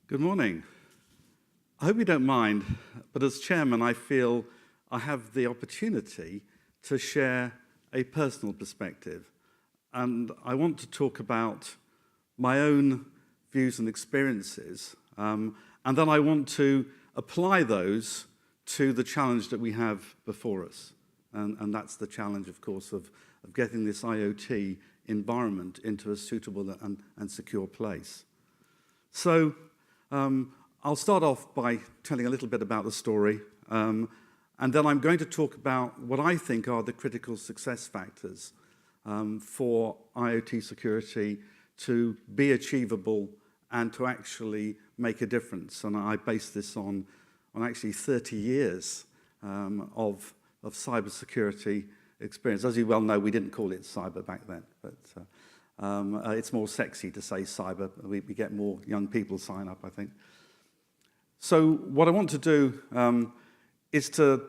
Good morning. I hope you don't mind, but as chairman, I feel I have the opportunity to share a personal perspective. And I want to talk about my own views and experiences. And then I want to apply those to the challenge that we have before us. And that's the challenge, of course, of getting this IoT environment into a suitable and secure place. So I'll start off by telling a little bit about the story, and then I'm going to talk about what I think are the critical success factors for IoT security to be achievable and to actually make a difference. And I base this on actually 30 years of cybersecurity experience. As you well know, we didn't call it cyber back then, but it's more sexy to say cyber. We get more young people sign up, I think. So what I want to do is to,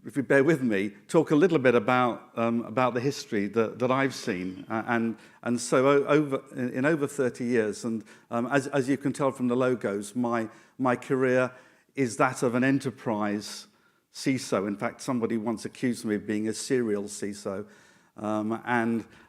if you bear with me, talk a little bit about the history that I've seen. And so in over 30 years, and as you can tell from the logos, my career is that of an enterprise CISO. In fact, somebody once accused me of being a serial CISO.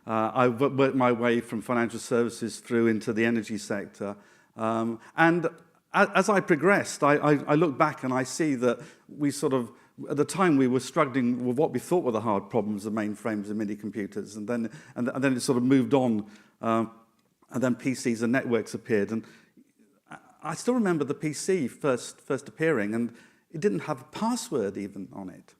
I worked my way from financial services through into the energy sector. And as I progressed, I look back and I see that we sort of, at the time we were struggling with what we thought were the hard problems of mainframes and mini computers. And then it sort of moved on. And then PCs and networks appeared. And I still remember the PC first appearing, and it didn't have a password even on it.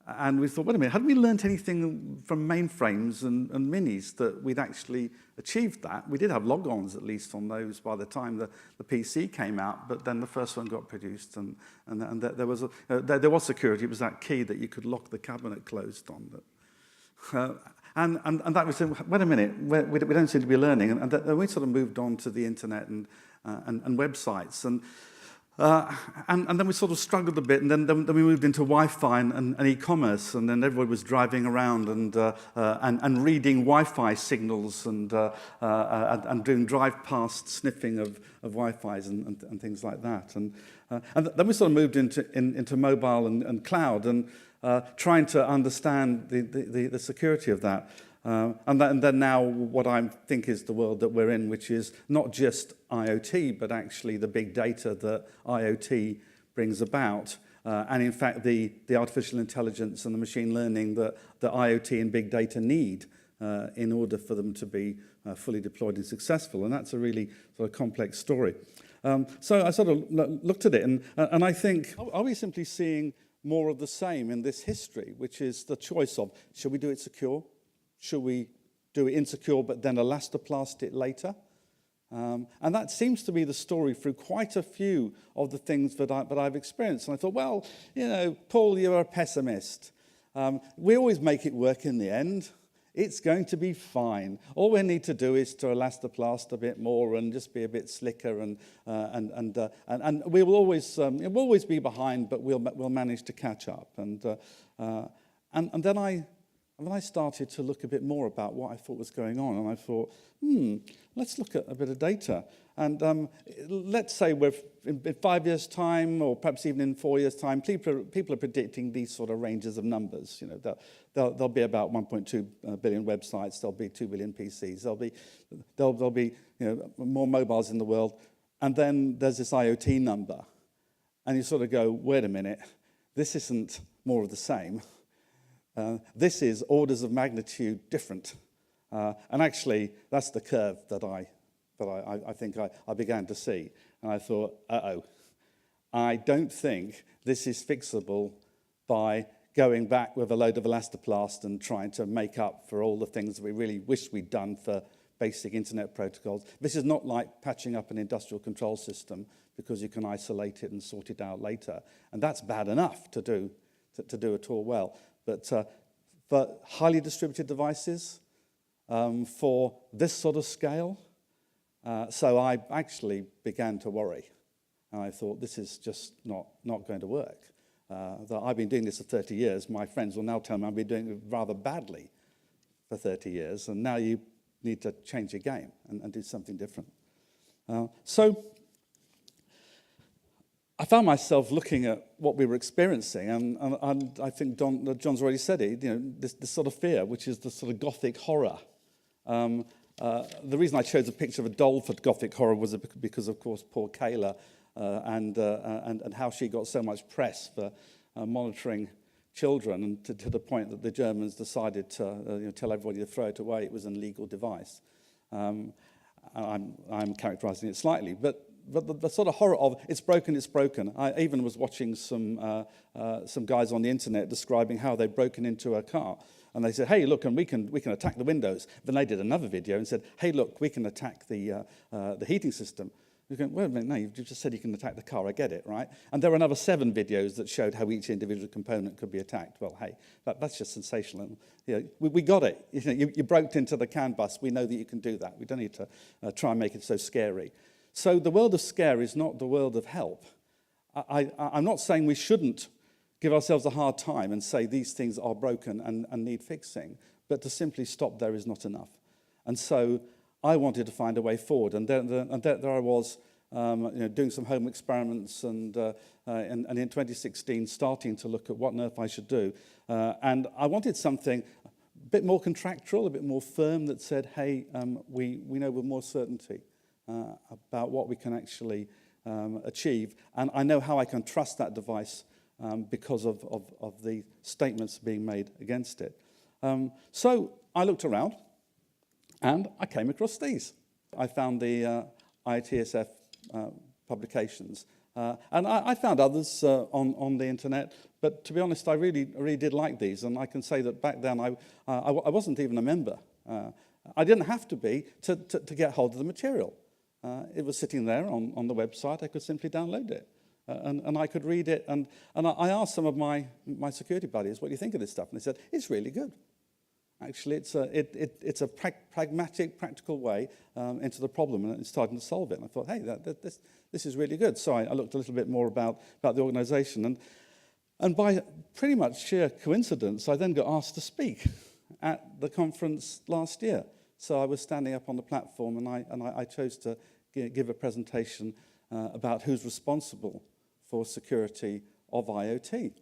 And we thought, wait a minute, hadn't we learned anything from mainframes and minis that we'd actually achieved that? We did have logons, at least, on those by the time the PC came out, but then the first one got produced, and there was security. It was that key that you could lock the cabinet closed on. And that was, wait a minute, we don't seem to be learning. And then we sort of moved on to the internet and websites. And then we sort of struggled a bit, and then we moved into Wi-Fi and e-commerce, and then everybody was driving around and reading Wi-Fi signals and doing drive-past sniffing of Wi-Fi's and things like that. And then we sort of moved into mobile and cloud and trying to understand the security of that. And then now what I think is the world that we're in, which is not just IoT, but actually the big data that IoT brings about. And in fact, the artificial intelligence and the machine learning that IoT and big data need in order for them to be fully deployed and successful. And that's a really sort of complex story. So I sort of looked at it, and I think, are we simply seeing more of the same in this history, which is the choice of, should we do it secure? Should we do it insecure but then elastoplast it later? And that seems to be the story through quite a few of the things that I've experienced. And I thought, well, you know, Paul, you're a pessimist. We always make it work in the end. It's going to be fine. All we need to do is to elastoplast a bit more and just be a bit slicker, and we will always be behind, but we'll manage to catch up. And then I started to look a bit more about what I thought was going on, and I thought, let's look at a bit of data. And let's say we're in 5 years' time, or perhaps even in 4 years' time, people are predicting these sort of ranges of numbers. You know, there'll be about 1.2 billion websites. There'll be 2 billion PCs. There'll be more mobiles in the world. And then there's this IoT number, and you sort of go, wait a minute, this isn't more of the same. This is orders of magnitude different. And actually, that's the curve that I think I began to see. And I thought, I don't think this is fixable by going back with a load of elastoplast and trying to make up for all the things that we really wish we'd done for basic internet protocols. This is not like patching up an industrial control system because you can isolate it and sort it out later. And that's bad enough to do it all well. But for highly distributed devices, for this sort of scale, so I actually began to worry. And I thought, this is just not going to work. That I've been doing this for 30 years. My friends will now tell me I've been doing it rather badly for 30 years. And now you need to change your game and do something different. So I found myself looking at what we were experiencing, and I think John's already said it, this sort of fear, which is the sort of Gothic horror. The reason I chose a picture of a doll for Gothic horror was because, of course, poor Kayla and how she got so much press for monitoring children, and to the point that the Germans decided to tell everybody to throw it away. It was an illegal device. I'm characterizing it slightly, but the sort of horror of it's broken, it's broken. I even was watching some guys on the internet describing how they'd broken into a car, and they said, "Hey, look, and we can attack the windows." Then they did another video and said, "Hey, look, we can attack the heating system." You're going, wait a minute, no, you've just said you can attack the car. I get it, right? And there were another 7 videos that showed how each individual component could be attacked. Well, hey, that's just sensational. We got it. You broke into the CAN bus. We know that you can do that. We don't need to try and make it so scary. So the world of scare is not the world of help. I'm not saying we shouldn't give ourselves a hard time and say these things are broken and need fixing, but to simply stop there is not enough. And so I wanted to find a way forward, and there I was doing some home experiments, and in 2016 starting to look at what on earth I should do. And I wanted something a bit more contractual, a bit more firm that said, hey, we know with more certainty about what we can actually achieve, and I know how I can trust that device because of the statements being made against it. So I looked around, and I came across these. I found the IoTSF publications, and I found others on the internet. But to be honest, I really did like these, and I can say that back then I wasn't even a member. I didn't have to be to get hold of the material. It was sitting there on the website. I could simply download it, and I could read it. And I asked some of my security buddies, "What do you think of this stuff?" And they said, "It's really good. Actually, it's a pragmatic, practical way into the problem, and it's starting to solve it." And I thought, hey, this is really good. So I looked a little bit more about the organization, and by pretty much sheer coincidence, I then got asked to speak at the conference last year. So I was standing up on the platform, and I chose to give a presentation about who's responsible for security of IoT.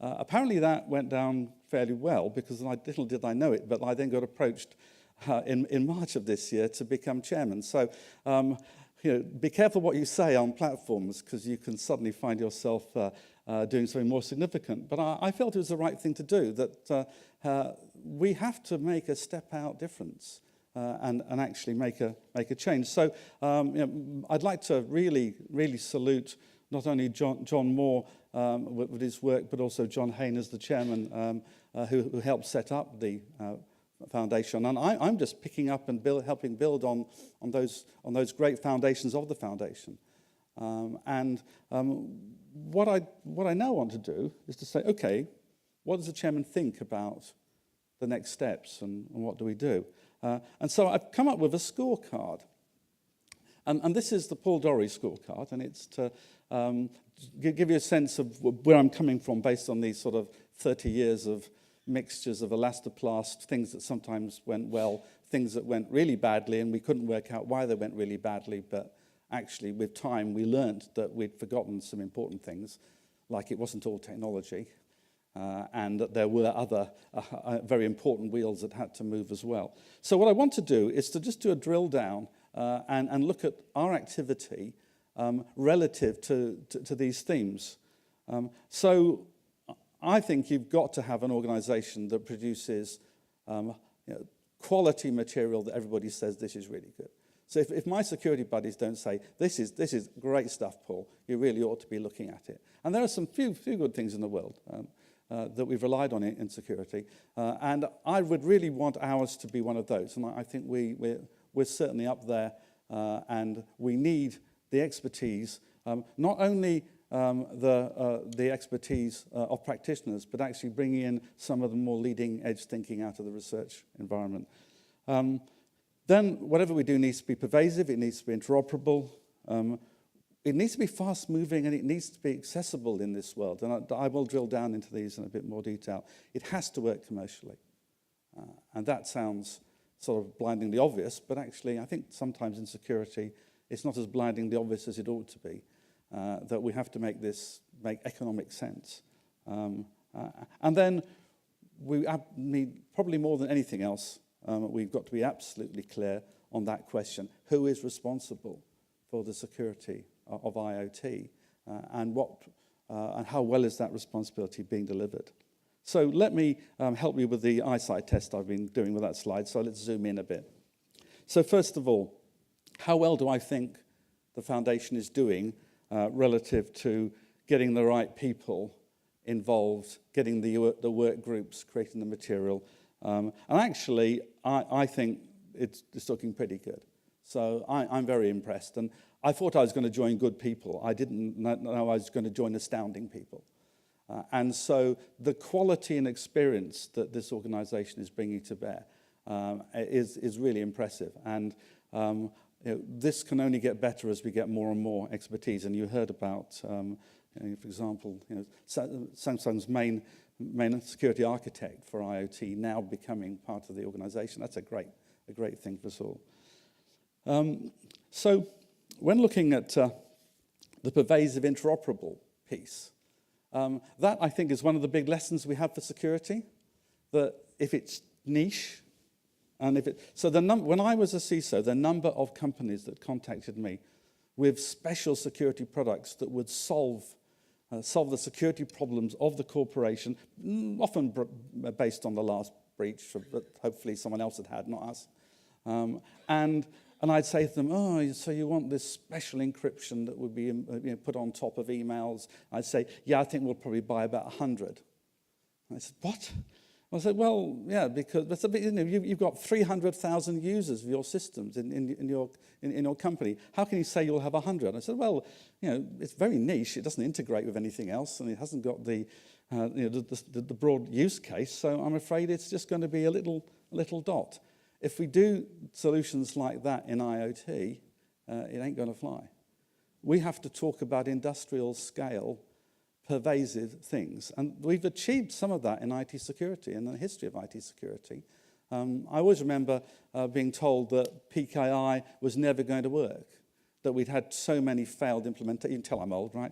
Apparently that went down fairly well, because little did I know it, but I then got approached in March of this year to become chairman. So be careful what you say on platforms, because you can suddenly find yourself doing something more significant. But I felt it was the right thing to do, that we have to make a step-out difference and actually make a change. So I'd like to really salute not only John Moore with his work, but also John Hain as the chairman, who helped set up the foundation. And I'm just picking up and helping build on those great foundations of the foundation. What I now want to do is to say, okay, what does the chairman think about the next steps, and what do we do? And so I've come up with a scorecard. And this is the Paul Dorey scorecard, and it's to give you a sense of where I'm coming from based on these sort of 30 years of mixtures of elastoplast, things that sometimes went well, things that went really badly, and we couldn't work out why they went really badly, but actually with time we learned that we'd forgotten some important things, like it wasn't all technology, and that there were other very important wheels that had to move as well. So what I want to do is to just do a drill down and look at our activity relative to these themes. So I think you've got to have an organization that produces quality material that everybody says this is really good. So if my security buddies don't say, this is great stuff, Paul, you really ought to be looking at it. And there are some few good things in the world that we've relied on in security. And I would really want ours to be one of those. And I think we're certainly up there, and we need the expertise, not only the expertise of practitioners, but actually bringing in some of the more leading edge thinking out of the research environment. Then whatever we do needs to be pervasive, it needs to be interoperable, it needs to be fast moving, and it needs to be accessible in this world. And I will drill down into these in a bit more detail. It has to work commercially. And that sounds sort of blindingly obvious, but actually I think sometimes in security it's not as blindingly obvious as it ought to be. that we have to make this make economic sense. And then we need, probably more than anything else, we've got to be absolutely clear on that question. Who is responsible for the security of IoT? And how well is that responsibility being delivered? So let me help you with the eyesight test I've been doing with that slide. So let's zoom in a bit. So first of all, how well do I think the foundation is doing relative to getting the right people involved, getting the work groups, creating the material? And actually, I think it's looking pretty good. So I'm very impressed. And I thought I was going to join good people. I didn't know I was going to join astounding people. And so the quality and experience that this organization is bringing to bear is really impressive. And this can only get better as we get more and more expertise. And you heard about, for example, Samsung's main security architect for IoT now becoming part of the organization. That's a great thing for us all. So when looking at the pervasive interoperable piece, that, I think, is one of the big lessons we have for security, that if it's niche, and if it... So when I was a CISO, the number of companies that contacted me with special security products that would solve the security problems of the corporation, often based on the last breach, but hopefully someone else had, not us. And I'd say to them, oh, so you want this special encryption that would be put on top of emails? I'd say, yeah, I think we'll probably buy about 100. I said, what? I said, well, yeah, because you've got 300,000 users of your systems in your company. How can you say you'll have 100? I said, well, it's very niche. It doesn't integrate with anything else, and it hasn't got the broad use case. So I'm afraid it's just going to be a little dot. If we do solutions like that in IoT, it ain't going to fly. We have to talk about industrial scale, pervasive things. And we've achieved some of that in IT security, in the history of IT security. I always remember being told that PKI was never going to work, that we'd had so many failed implementations. You can tell I'm old, right?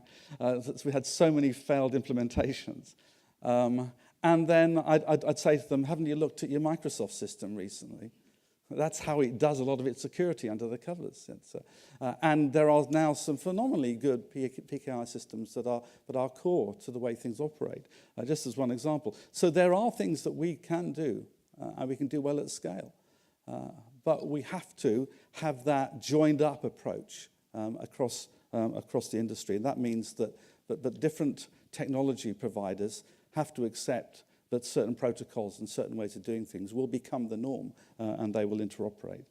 We had so many failed implementations. And then I'd say to them, haven't you looked at your Microsoft system recently? That's how it does a lot of its security under the covers. And there are now some phenomenally good PKI systems that are core to the way things operate, just as one example. So there are things that we can do, and we can do well at scale. But we have to have that joined-up approach across the industry. And that means that different technology providers have to accept that certain protocols and certain ways of doing things will become the norm, and they will interoperate.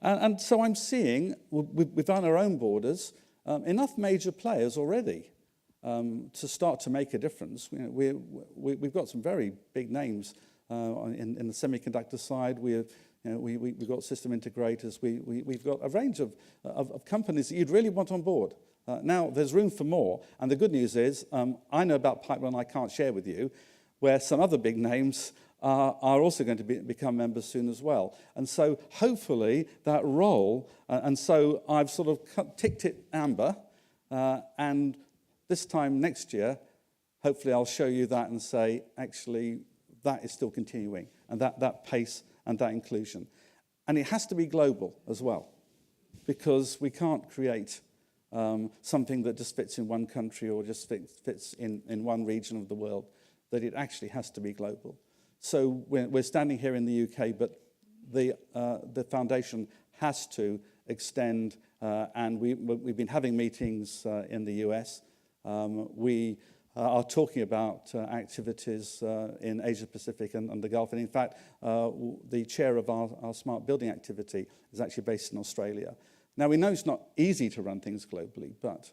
And so I'm seeing, within our own borders, enough major players already to start to make a difference. We've got some very big names in the semiconductor side. We've got system integrators. We've got a range of companies that you'd really want on board. Now, there's room for more, and the good news is I know about pipeline I can't share with you, where some other big names are also going to become members soon as well. And so hopefully that role, and so I've sort of ticked it amber, and this time next year, hopefully I'll show you that and say, actually, that is still continuing, and that pace and that inclusion. And it has to be global as well, because we can't create something that just fits in one country or just fits in one region of the world, that it actually has to be global. So we're standing here in the UK, but the foundation has to extend, and we've been having meetings in the US. We are talking about activities in Asia Pacific and the Gulf. And in fact, the chair of our smart building activity is actually based in Australia. Now, we know it's not easy to run things globally, but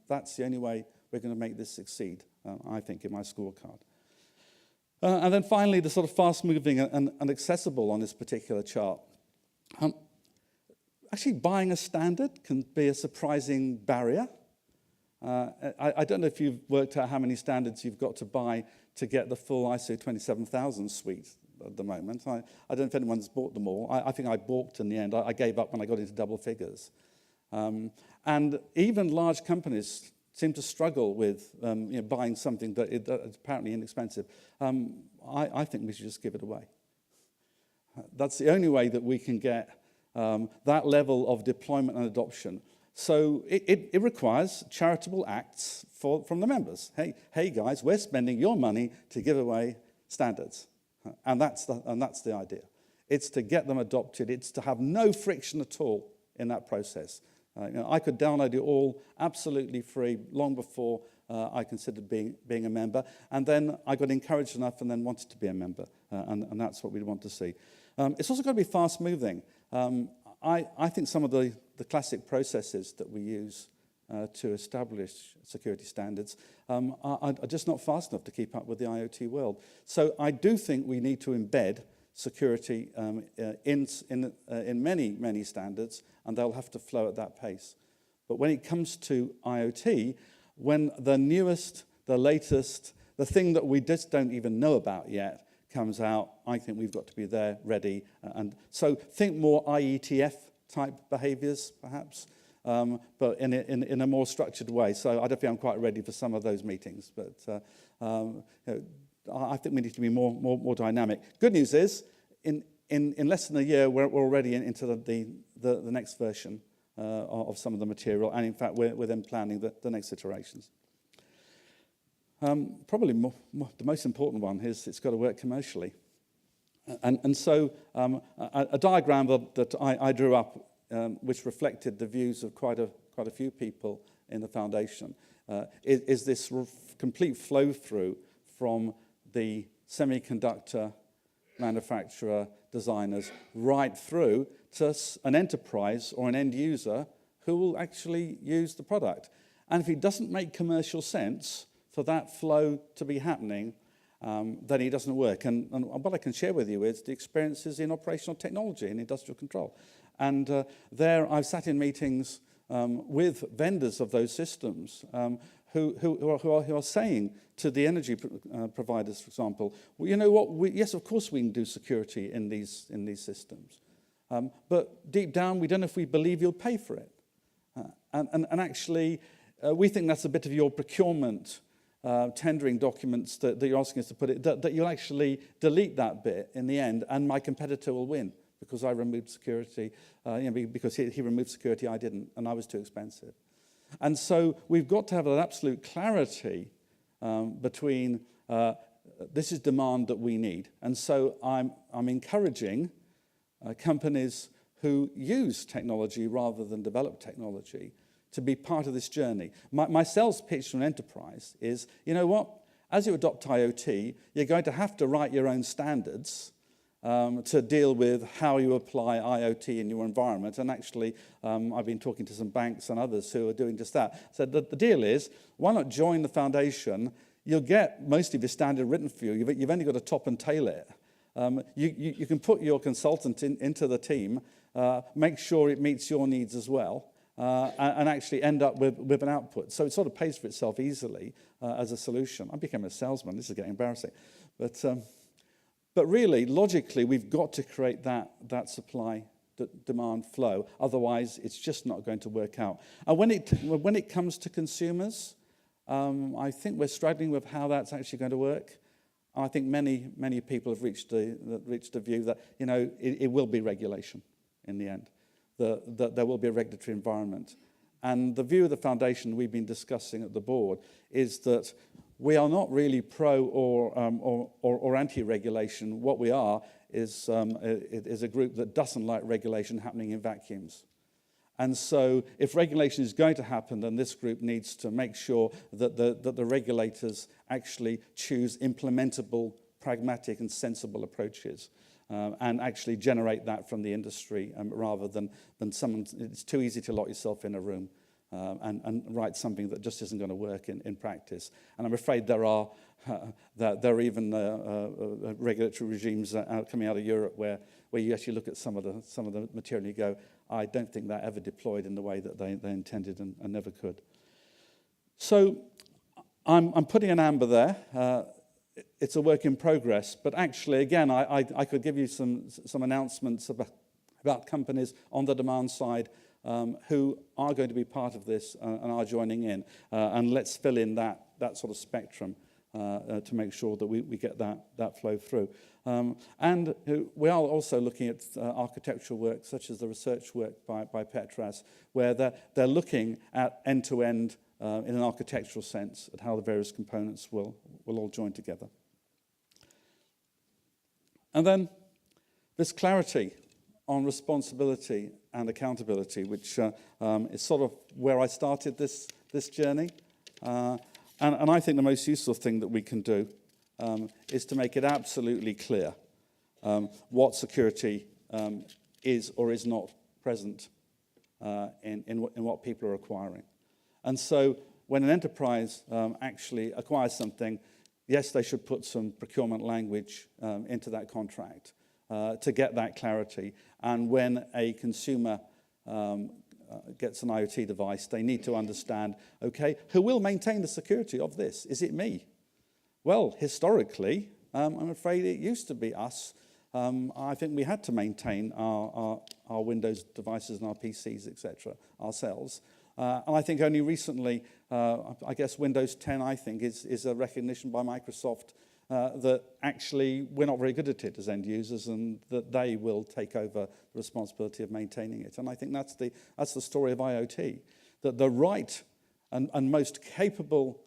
that's the only way we're going to make this succeed, I think, in my scorecard. And then finally, the sort of fast-moving and accessible on this particular chart. Actually, buying a standard can be a surprising barrier. I don't know if you've worked out how many standards you've got to buy to get the full ISO 27000 suite at the moment. I don't know if anyone's bought them all. I think I balked in the end. I gave up when I got into double figures. And even large companies seem to struggle with buying something that is apparently inexpensive. I think we should just give it away. That's the only way that we can get that level of deployment and adoption. So it requires charitable acts from the members. Hey guys, we're spending your money to give away standards. And that's the idea. It's to get them adopted. It's to have no friction at all in that process. I could download it all absolutely free long before I considered being a member. And then I got encouraged enough and then wanted to be a member. And that's what we want to see. It's also got to be fast-moving. I think some of the classic processes that we use to establish security standards are just not fast enough to keep up with the IoT world. So I do think we need to embed security in many standards, and they'll have to flow at that pace. But when it comes to IoT, when the newest, the latest, the thing that we just don't even know about yet comes out, I think we've got to be there, ready. And so think more IETF type behaviors, perhaps, but in a more structured way. So I don't think I'm quite ready for some of those meetings, but I think we need to be more dynamic. Good news is, in less than a year, we're already into the next version of some of the material, and in fact, we're then planning the next iterations. Probably the most important one is it's got to work commercially. And so a diagram that I drew up, which reflected the views of quite a few people in the foundation, is this complete flow-through from the semiconductor manufacturer, designers, right through to an enterprise or an end user who will actually use the product. And if it doesn't make commercial sense for that flow to be happening, then it doesn't work. And what I can share with you is the experiences in operational technology and industrial control. And there I've sat in meetings with vendors of those systems who are saying to the energy providers, for example, well, you know what, yes, of course we can do security in these systems. But deep down, we don't know if we believe you'll pay for it. And actually, we think that's a bit of your procurement tendering documents that you're asking us to put it, that you'll actually delete that bit in the end, and my competitor will win because I removed security, because he removed security, I didn't, and I was too expensive. And so we've got to have an absolute clarity between this is demand that we need. And so I'm encouraging companies who use technology rather than develop technology to be part of this journey. My sales pitch to an enterprise is, you know what, as you adopt IoT, you're going to have to write your own standards to deal with how you apply IoT in your environment. And actually, I've been talking to some banks and others who are doing just that. So the deal is, why not join the foundation? You'll get most of your standard written for you. You've only got to top and tail it. You can put your consultant into the team, make sure it meets your needs as well, and actually end up with an output. So it sort of pays for itself easily as a solution. I became a salesman. This is getting embarrassing. But really, logically, we've got to create that supply demand flow. Otherwise, it's just not going to work out. And when it comes to consumers, I think we're struggling with how that's actually going to work. I think many people have reached a view that it will be regulation in the end. That there will be a regulatory environment. And the view of the foundation we've been discussing at the board is that we are not really pro or anti-regulation. What we are is a group that doesn't like regulation happening in vacuums. And so if regulation is going to happen, then this group needs to make sure that the regulators actually choose implementable, pragmatic and sensible approaches. And actually generate that from the industry rather than someone. It's too easy to lock yourself in a room and write something that just isn't going to work in practice. And I'm afraid there are even regulatory regimes coming out of Europe where you actually look at some of the material and you go, I don't think that ever deployed in the way that they intended and never could. So I'm putting an amber there. It's a work in progress, but actually, again, I could give you some announcements about companies on the demand side who are going to be part of this and are joining in. And let's fill in that sort of spectrum to make sure that we get that flow through. And we are also looking at architectural work, such as the research work by Petras, where they're looking at end-to-end in an architectural sense at how the various components will all join together. And then this clarity on responsibility and accountability, which is sort of where I started this journey. And I think the most useful thing that we can do is to make it absolutely clear what security is or is not present in what people are acquiring. And so when an enterprise actually acquires something, yes, they should put some procurement language into that contract to get that clarity. And when a consumer gets an IoT device, they need to understand, okay, who will maintain the security of this? Is it me? Well, historically, I'm afraid it used to be us. I think we had to maintain our Windows devices and our PCs, etc., ourselves. And I think only recently, I guess Windows 10, I think, is a recognition by Microsoft that actually we're not very good at it as end users, and that they will take over the responsibility of maintaining it. And I think that's the story of IoT, that the right and most capable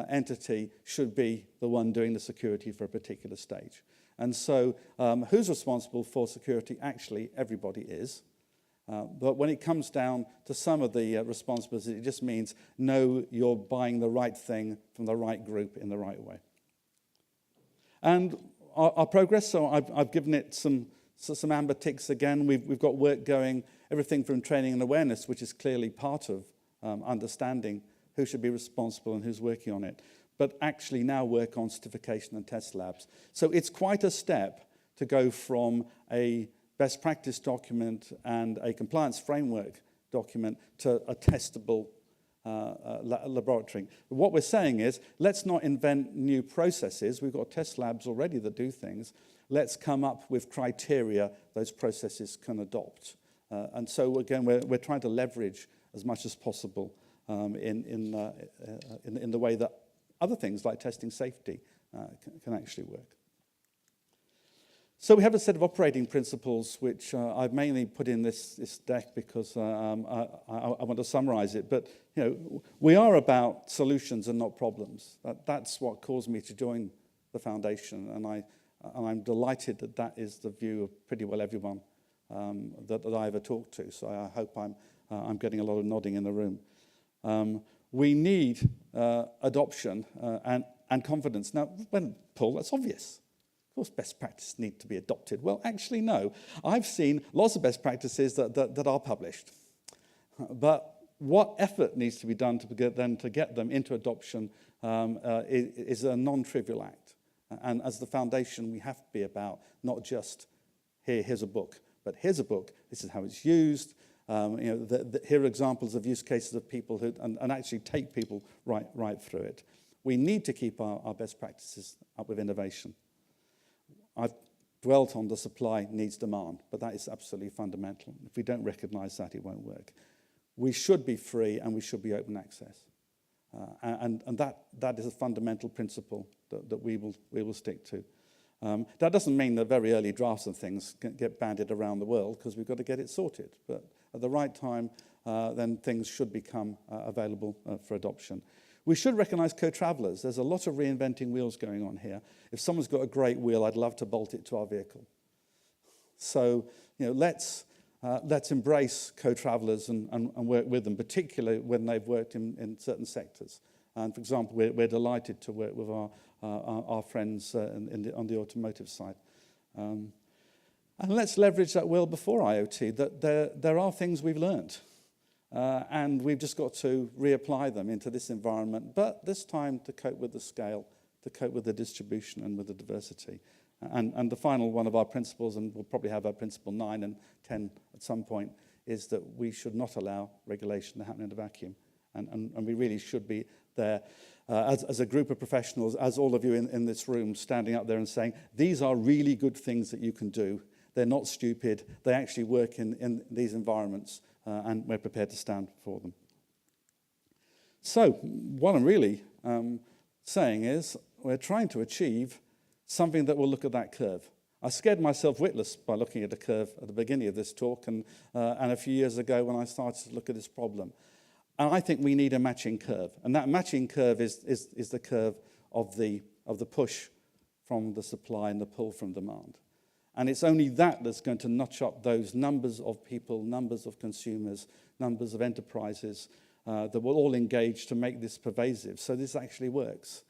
entity should be the one doing the security for a particular stage. And so who's responsible for security? Actually, everybody is. But when it comes down to some of the responsibilities, it just means know you're buying the right thing from the right group in the right way. And our progress, so I've given it some amber ticks again. We've got work going, everything from training and awareness, which is clearly part of understanding who should be responsible and who's working on it, but actually now work on certification and test labs. So it's quite a step to go from a best practice document and a compliance framework document to a testable laboratory. What we're saying is, let's not invent new processes. We've got test labs already that do things. Let's come up with criteria those processes can adopt. And so again, we're trying to leverage as much as possible in the way that other things like testing safety can actually work. So we have a set of operating principles, which I've mainly put in this deck because I want to summarize it. But we are about solutions and not problems. That's what caused me to join the foundation, and I'm delighted that is the view of pretty well everyone that I ever talked to. So I hope I'm getting a lot of nodding in the room. We need adoption and confidence. Now, Paul, that's obvious. Of course, best practices need to be adopted. Well, actually, no. I've seen lots of best practices that are published. But what effort needs to be done to get them into adoption is a non-trivial act. And as the foundation, we have to be about not just, here's a book, but here's a book, this is how it's used. Here are examples of use cases of people who, and actually take people right through it. We need to keep our best practices up with innovation. I've dwelt on the supply needs demand, but that is absolutely fundamental. If we don't recognize that, it won't work. We should be free and we should be open access. And that is a fundamental principle that we will stick to. That doesn't mean that very early drafts of things get banded around the world, because we've got to get it sorted. But at the right time, then things should become available for adoption. We should recognize co-travelers. There's a lot of reinventing wheels going on here. If someone's got a great wheel, I'd love to bolt it to our vehicle. So, let's embrace co-travelers and work with them, particularly when they've worked in certain sectors. And for example, we're delighted to work with our friends on the automotive side. And let's leverage that well before IoT, that there are things we've learned. And we've just got to reapply them into this environment, but this time to cope with the scale, to cope with the distribution and with the diversity. And the final one of our principles, and we'll probably have our principle 9 and 10 at some point, is that we should not allow regulation to happen in a vacuum. And we really should be there as a group of professionals, as all of you in this room, standing up there and saying, these are really good things that you can do. They're not stupid. They actually work in these environments. and we're prepared to stand for them. So what I'm really saying is we're trying to achieve something that will look at that curve. I scared myself witless by looking at the curve at the beginning of this talk and a few years ago when I started to look at this problem. And I think we need a matching curve. And that matching curve is the curve of the push from the supply and the pull from demand. And it's only that that's going to notch up those numbers of people, numbers of consumers, numbers of enterprises that will all engage to make this pervasive. So this actually works.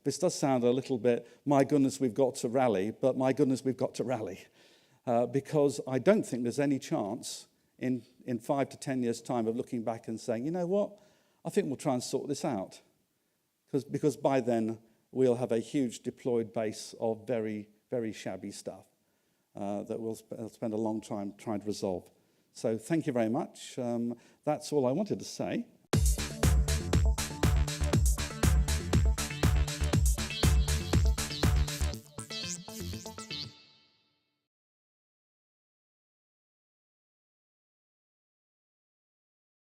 This does sound a little bit, my goodness, we've got to rally, but my goodness, we've got to rally. Because I don't think there's any chance in 5 to 10 years' time of looking back and saying, you know what, I think we'll try and sort this out. Because by then, we'll have a huge deployed base of very, very shabby stuff that we'll spend a long time trying to resolve. So thank you very much. That's all I wanted to say.